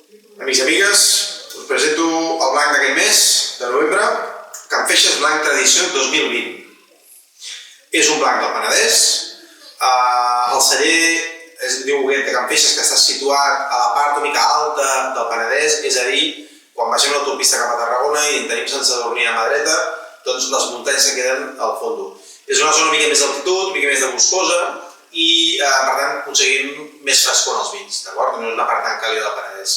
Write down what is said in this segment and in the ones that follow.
Amics i amigues, us presento el blanc d'aquest mes, de novembre, Can Feixes Blanc Tradició 2020. És un blanc del Penedès. El celler es diu Huguet de Can Feixes, que està situat a la part una mica alta del Penedès, és a dir, quan baixem l'autopista cap a Tarragona i tenim Sant Sadurní a mà dreta, doncs les muntanyes que queden al fons. És una zona una mica més d'altitud, una mica més de boscosa i, per tant, aconseguim més frescor en els vins, d'acord? No és una part tan càlida del Penedès.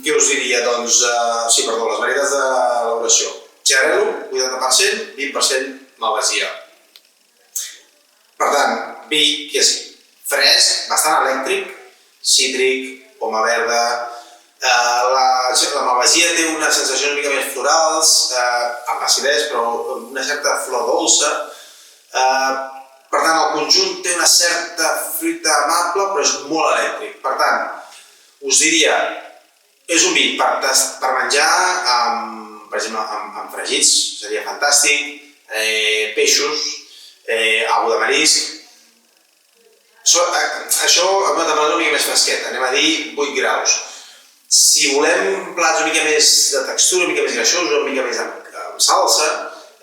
Què us diria? Doncs, les varietats d'elaboració. Xarel·lo, 80%, 20% Malvasia. Per tant, vi que és fresc, bastant elèctric, cítric, poma verda. La Malvasia té unes sensacions una mica més florals, amb acidesa, però amb una certa flor dolça. Per tant, el conjunt té una certa fruita amable, però és molt elèctric. Per tant, us diria, és un vi per menjar, per exemple, amb fregits, seria fantàstic, peixos, algo de marisc. Això amb una temperatura una mica més fresqueta, anem a dir 8 graus. Si volem plats una mica més de textura, una mica més greixosos, una mica més amb salsa,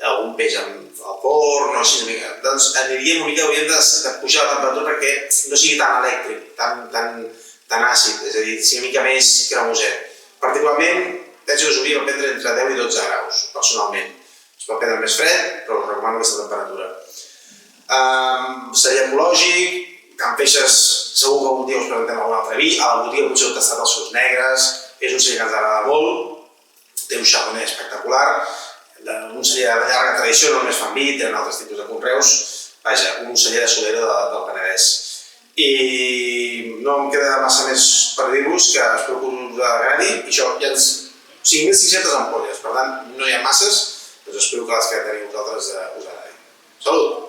algun peix al forn o així, doncs hauríem de pujar la temperatura perquè no sigui tan elèctric, tan àcid, és a dir, sigui una mica més cremoset. Particularment, penso que s'hauria de prendre entre 10 i 12 graus, personalment. Es pot prendre més fred, però us recomano aquesta temperatura. Seria ecològic, Can Feixes segur que algun dia us presentem algun altre vi, a la botiga potser heu tastat els seus negres, és un celler que ens agrada molt, té un chardonnay espectacular, un celler de llarga tradició, no només fan vi, tenen altres tipus de conreus, vaja, un celler de Solera del Penedès. I no em queda massa més per dir-vos, que espero que us agradi. Això hi ha 5.500 ampolles, per tant no hi ha masses, doncs espero que les que teniu vosaltres us agradin. Salut!